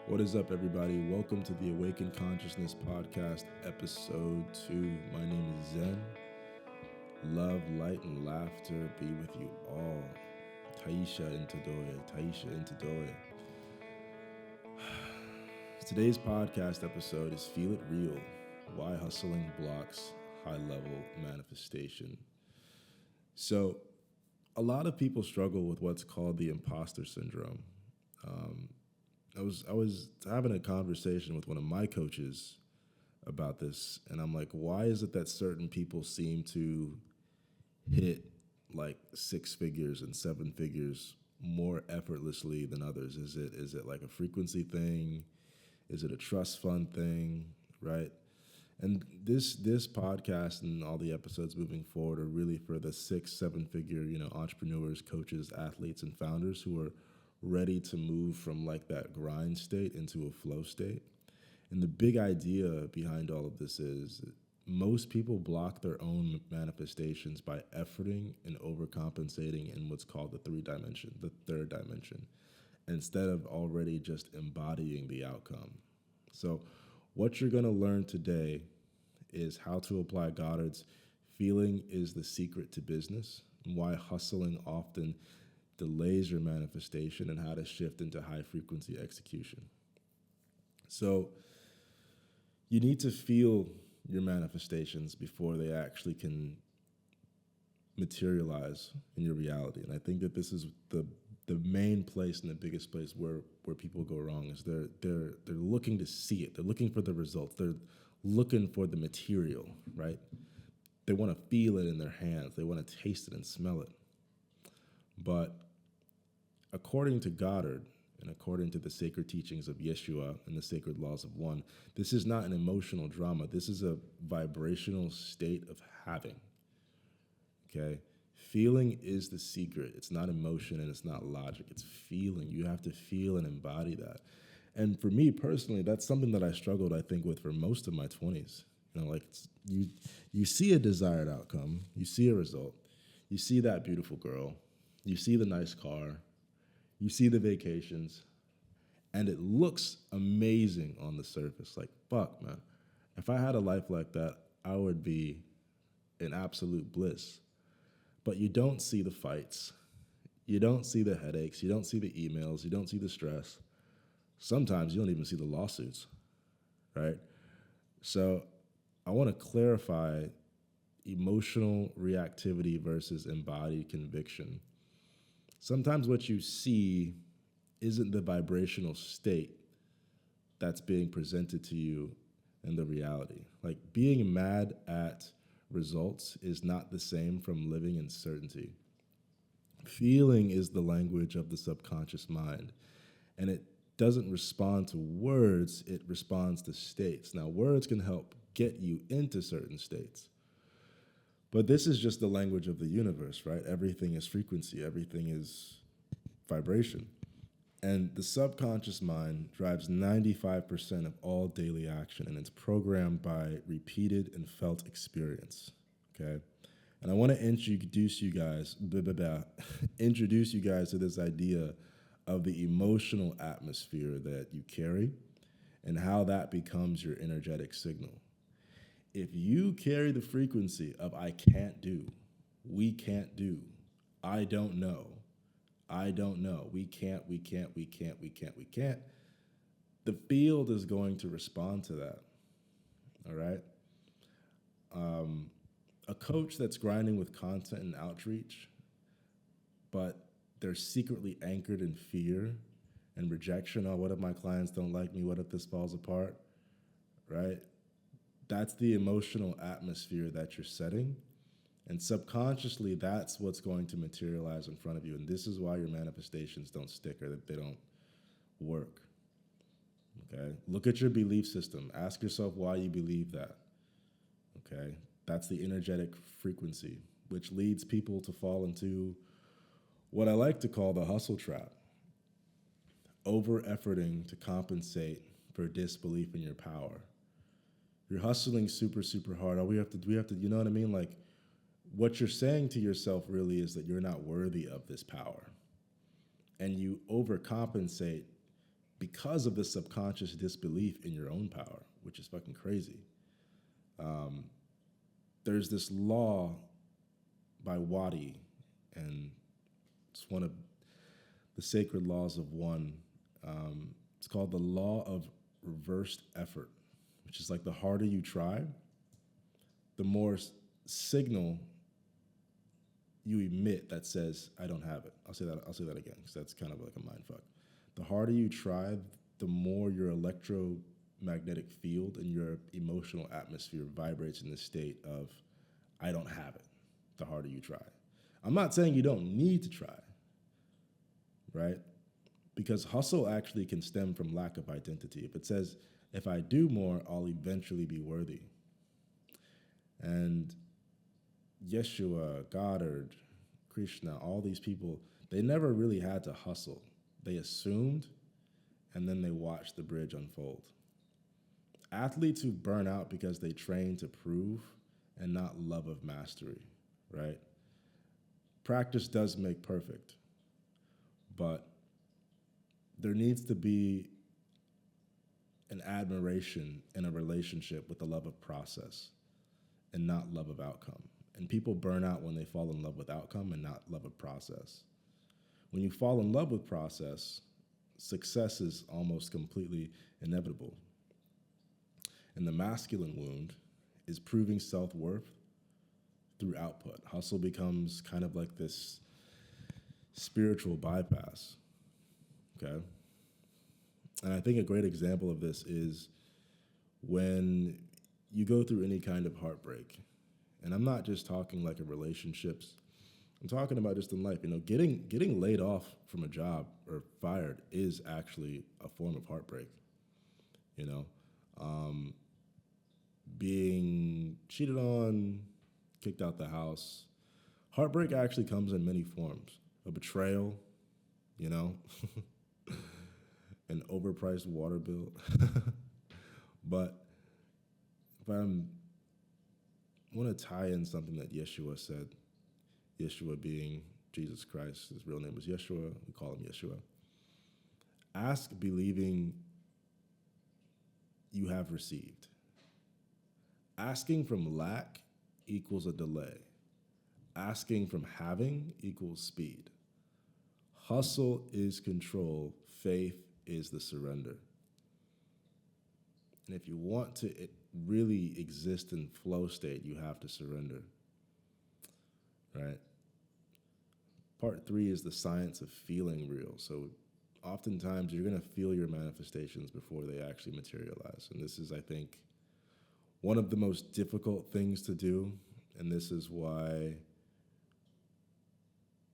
What is up, everybody? Welcome to the Awakened Consciousness Podcast, Episode 2. My name is Zen. Love, light, and laughter be with you all. Taisha Intadoye, Taisha Intadoye. Today's podcast episode is Feel It Real, Why Hustling Blocks High-Level Manifestation. So, a lot of people struggle with what's called the imposter syndrome. I was having a conversation with one of my coaches about this, and I'm like, why is it that certain people seem to hit like six figures and seven figures more effortlessly than others? Is it like a frequency thing? Is it a trust fund thing? Right? And this podcast and all the episodes moving forward are really for the 6-7 figure, entrepreneurs, coaches, athletes, and founders who are ready to move from like that grind state into a flow state. And the big idea behind all of this is most people block their own manifestations by efforting and overcompensating in what's called the third dimension, instead of already just embodying the outcome. So what you're going to learn today is how to apply Goddard's feeling is the secret to business, and why hustling often delays your manifestation, and how to shift into high frequency execution. So you need to feel your manifestations before they actually can materialize in your reality. And I think that this is the main place and the biggest place where people go wrong is they're looking to see it. They're looking for the results. They're looking for the material, right? They want to feel it in their hands. They want to taste it and smell it. But according to Goddard, and according to the sacred teachings of Yeshua and the sacred laws of one, this is not an emotional drama. This is a vibrational state of having. Okay? Feeling is the secret. It's not emotion and it's not logic. It's feeling. You have to feel and embody that. And for me personally, that's something that I struggled, I think, with for most of my 20s. You see a desired outcome, you see a result, you see that beautiful girl, you see the nice car, you see the vacations, and it looks amazing on the surface. Like, fuck, man. If I had a life like that, I would be in absolute bliss. But you don't see the fights. You don't see the headaches. You don't see the emails. You don't see the stress. Sometimes you don't even see the lawsuits, right? So I want to clarify emotional reactivity versus embodied conviction. Sometimes what you see isn't the vibrational state that's being presented to you in the reality. Like, being mad at results is not the same from living in certainty. Feeling is the language of the subconscious mind, and it doesn't respond to words, it responds to states. Now, words can help get you into certain states. But this is just the language of the universe, right? Everything is frequency, everything is vibration. And the subconscious mind drives 95% of all daily action, and it's programmed by repeated and felt experience, okay? And I want to introduce you guys to this idea of the emotional atmosphere that you carry and how that becomes your energetic signal. If you carry the frequency of I can't do, we can't do, I don't know, we can't, the field is going to respond to that, all right? A coach that's grinding with content and outreach, but they're secretly anchored in fear and rejection. Oh, what if my clients don't like me? What if this falls apart, right? That's the emotional atmosphere that you're setting. And subconsciously, that's what's going to materialize in front of you. And this is why your manifestations don't stick or that they don't work. Okay? Look at your belief system. Ask yourself why you believe that. Okay? That's the energetic frequency, which leads people to fall into what I like to call the hustle trap. Over-efforting to compensate for disbelief in your power. You're hustling super, super hard. We have to, you know what I mean? Like, what you're saying to yourself really is that you're not worthy of this power. And you overcompensate because of the subconscious disbelief in your own power, which is fucking crazy. There's this law by Wadi, and it's one of the sacred laws of one. It's called the law of reversed effort, which is like the harder you try, the more signal you emit that says, "I don't have it." I'll say that. I'll say that again because that's kind of like a mind fuck. The harder you try, the more your electromagnetic field and your emotional atmosphere vibrates in the state of, "I don't have it." The harder you try. I'm not saying you don't need to try, right? Because hustle actually can stem from lack of identity. If it says, "If I do more, I'll eventually be worthy." And Yeshua, Goddard, Krishna, all these people, they never really had to hustle. They assumed, and then they watched the bridge unfold. Athletes who burn out because they train to prove and not love of mastery, right? Practice does make perfect, but there needs to be an admiration in a relationship with the love of process and not love of outcome. And people burn out when they fall in love with outcome and not love of process. When you fall in love with process, success is almost completely inevitable. And the masculine wound is proving self-worth through output. Hustle becomes kind of like this spiritual bypass, okay? And I think a great example of this is when you go through any kind of heartbreak. And I'm not just talking like in relationships. I'm talking about just in life. You know, getting laid off from a job or fired is actually a form of heartbreak. You know, being cheated on, kicked out the house. Heartbreak actually comes in many forms. A betrayal, you know, an overpriced water bill. But if I want to tie in something that Yeshua said, Yeshua being Jesus Christ, his real name was Yeshua, we call him Yeshua. Ask believing you have received. Asking from lack equals a delay. Asking from having equals speed. Hustle is control. Faith is the surrender. And if you want to really exist in flow state, you have to surrender, right? Part 3 is the science of feeling real. So oftentimes you're going to feel your manifestations before they actually materialize. And this is, I think, one of the most difficult things to do. And this is why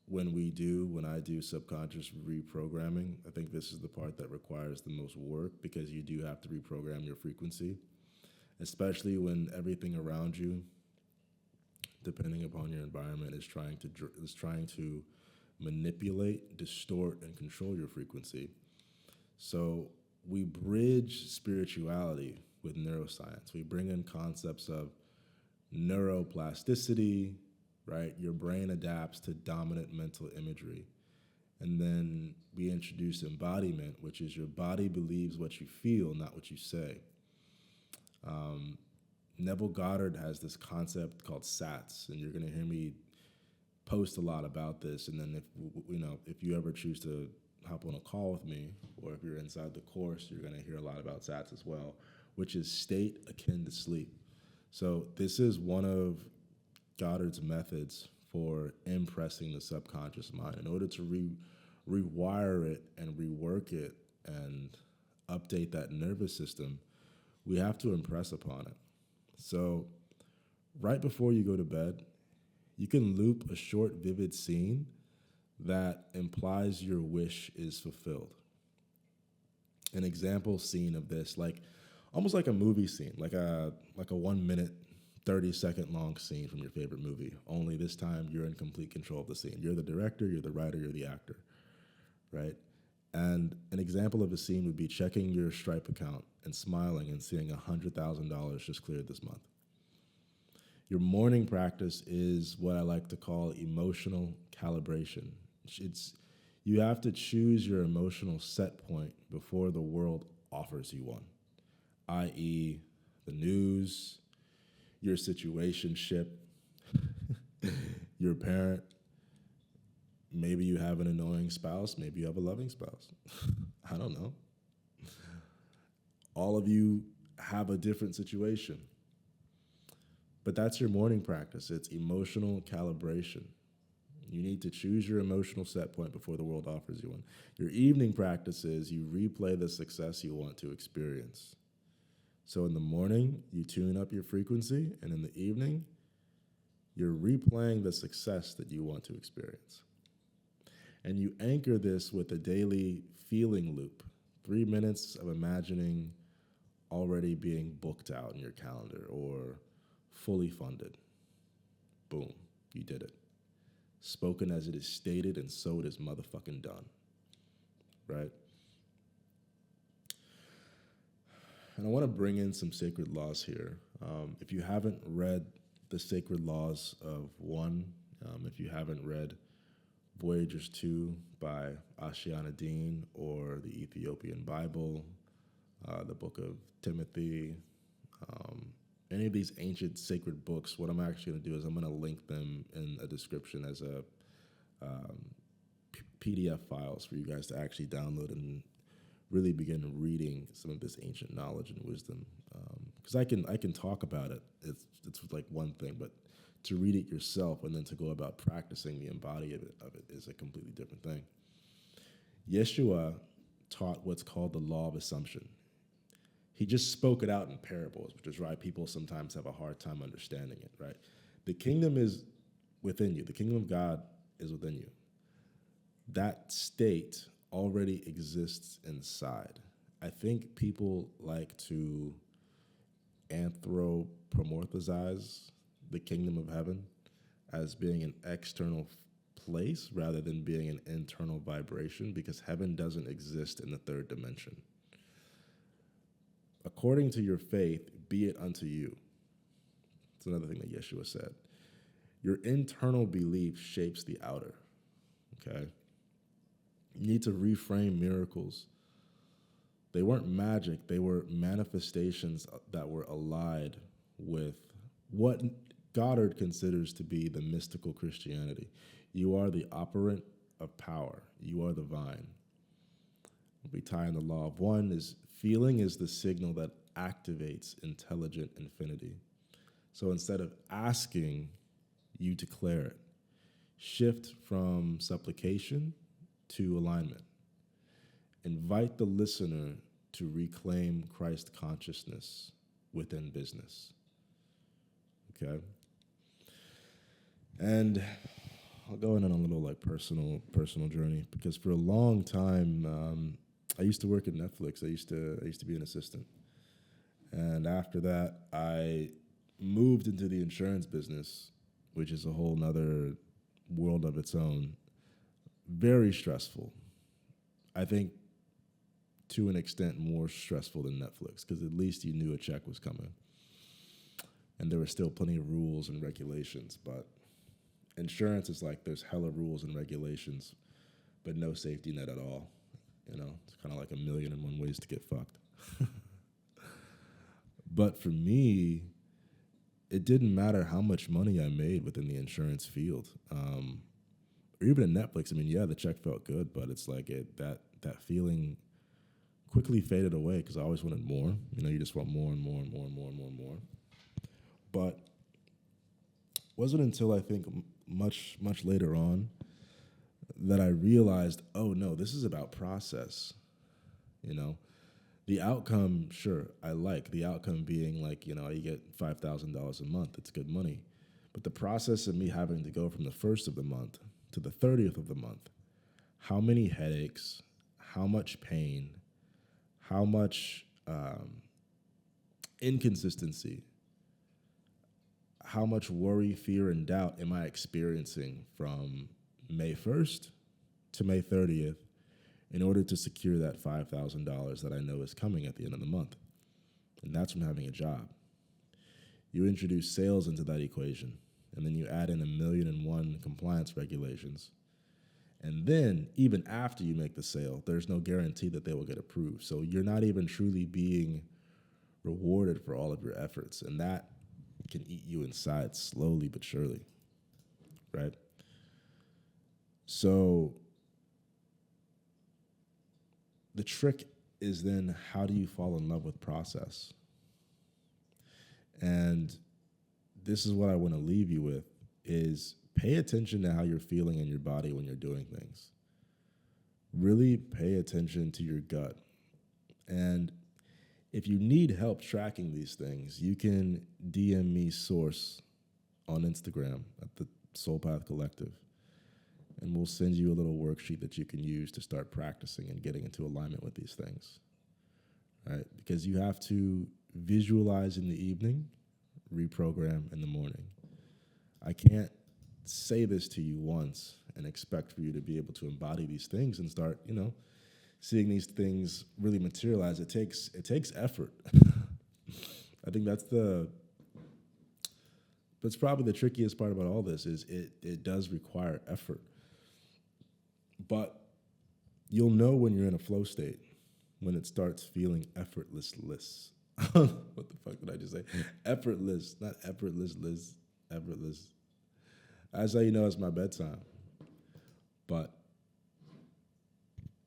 when I do subconscious reprogramming, I think this is the part that requires the most work because you do have to reprogram your frequency, especially when everything around you, depending upon your environment, is trying to manipulate, distort, and control your frequency. So we bridge spirituality with neuroscience. We bring in concepts of neuroplasticity, right? Your brain adapts to dominant mental imagery. And then we introduce embodiment, which is your body believes what you feel, not what you say. Neville Goddard has this concept called SATs, and you're going to hear me post a lot about this. And then if you ever choose to hop on a call with me, or if you're inside the course, you're going to hear a lot about SATs as well, which is state akin to sleep. So this is one of Goddard's methods for impressing the subconscious mind. In order to rewire it and rework it and update that nervous system, we have to impress upon it. So right before you go to bed, you can loop a short, vivid scene that implies your wish is fulfilled. An example scene of this, almost like a movie scene, like a 1 minute, 30-second long scene from your favorite movie. Only this time you're in complete control of the scene. You're the director, you're the writer, you're the actor, right? And an example of a scene would be checking your Stripe account and smiling and seeing $100,000 just cleared this month. Your morning practice is what I like to call emotional calibration. You have to choose your emotional set point before the world offers you one, i.e., the news, your situationship, your parent. Maybe you have an annoying spouse, maybe you have a loving spouse. I don't know. All of you have a different situation. But that's your morning practice. It's emotional calibration. You need to choose your emotional set point before the world offers you one. Your evening practice is you replay the success you want to experience. So in the morning, you tune up your frequency, and in the evening, you're replaying the success that you want to experience. And you anchor this with a daily feeling loop, 3 minutes of imagining already being booked out in your calendar or fully funded. Boom, you did it. Spoken as it is stated, and so it is motherfucking done. Right? And I want to bring in some sacred laws here. If you haven't read The Sacred Laws of One, if you haven't read Voyagers 2 by Ashiana Dean, or the Ethiopian Bible, the Book of Timothy, any of these ancient sacred books, what I'm actually going to do is I'm going to link them in a description as a PDF files for you guys to actually download and really begin reading some of this ancient knowledge and wisdom. Because I can talk about it, it's like one thing, but to read it yourself and then to go about practicing the embodiment of it is a completely different thing. Yeshua taught what's called the law of assumption. He just spoke it out in parables, which is why people sometimes have a hard time understanding it, right? The kingdom is within you. The kingdom of God is within you. That state already exists inside. I think people like to anthropomorphize the kingdom of heaven as being an external place rather than being an internal vibration, because heaven doesn't exist in the third dimension. According to your faith, be it unto you. It's another thing that Yeshua said. Your internal belief shapes the outer, okay? You need to reframe miracles. They weren't magic. They were manifestations that were allied with what Goddard considers to be the mystical Christianity. You are the operant of power. You are the vine. We tie in the law of one is feeling is the signal that activates intelligent infinity. So instead of asking, you declare it. Shift from supplication to alignment. Invite the listener to reclaim Christ consciousness within business. Okay? And I'll go in on a little like personal journey, because for a long time I used to work at Netflix. I used to be an assistant, and after that I moved into the insurance business, which is a whole nother world of its own. Very stressful. I think to an extent more stressful than Netflix, because at least you knew a check was coming. And there were still plenty of rules and regulations, but insurance is like there's hella rules and regulations, but no safety net at all. You know, it's kind of like 1,000,001 ways to get fucked. But for me, it didn't matter how much money I made within the insurance field. Or even in Netflix, I mean, yeah, the check felt good, but it's like that feeling quickly faded away because I always wanted more. You know, you just want more and more and more and more and more and more. But it wasn't until I think much later on that I realized, oh no, this is about process. You know, the outcome, sure, I like the outcome being like, you know, you get $5,000 a month. It's good money. But the process of me having to go from the first of the month to the 30th of the month, how many headaches, how much pain, how much inconsistency, how much worry, fear, and doubt am I experiencing from May 1st to May 30th in order to secure that $5,000 that I know is coming at the end of the month? And that's from having a job. You introduce sales into that equation, and then you add in 1,000,001 compliance regulations. And then, even after you make the sale, there's no guarantee that they will get approved. So you're not even truly being rewarded for all of your efforts. And that can eat you inside slowly but surely, right? So the trick is then, how do you fall in love with process? And this is what I want to leave you with, is pay attention to how you're feeling in your body when you're doing things. Really pay attention to your gut. And if you need help tracking these things, you can DM me Source on Instagram at the Soul Path Collective. And we'll send you a little worksheet that you can use to start practicing and getting into alignment with these things, right? Because you have to visualize in the evening, reprogram in the morning. I can't say this to you once and expect for you to be able to embody these things and start, seeing these things really materialize. It takes effort. I think that's probably the trickiest part about all this, is it does require effort. But you'll know when you're in a flow state, when it starts feeling effortless. What the fuck did I just say? Effortless, not effortless, effortless. That's how you know it's my bedtime. But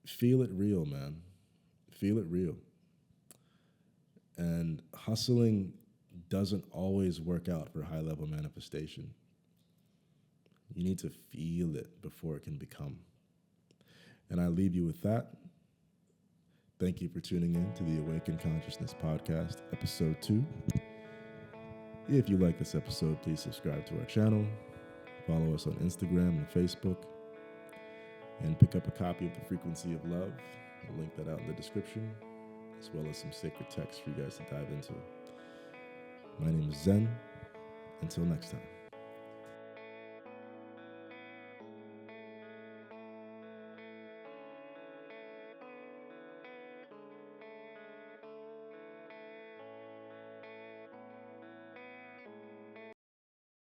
feel it real, man. Feel it real. And hustling doesn't always work out for high-level manifestation. You need to feel it before it can become. And I leave you with that. Thank you for tuning in to the Awakened Consciousness Podcast, Episode 2. If you like this episode, please subscribe to our channel, follow us on Instagram and Facebook, and pick up a copy of The Frequency of Love. I'll link that out in the description, as well as some sacred texts for you guys to dive into. My name is Zen. Until next time.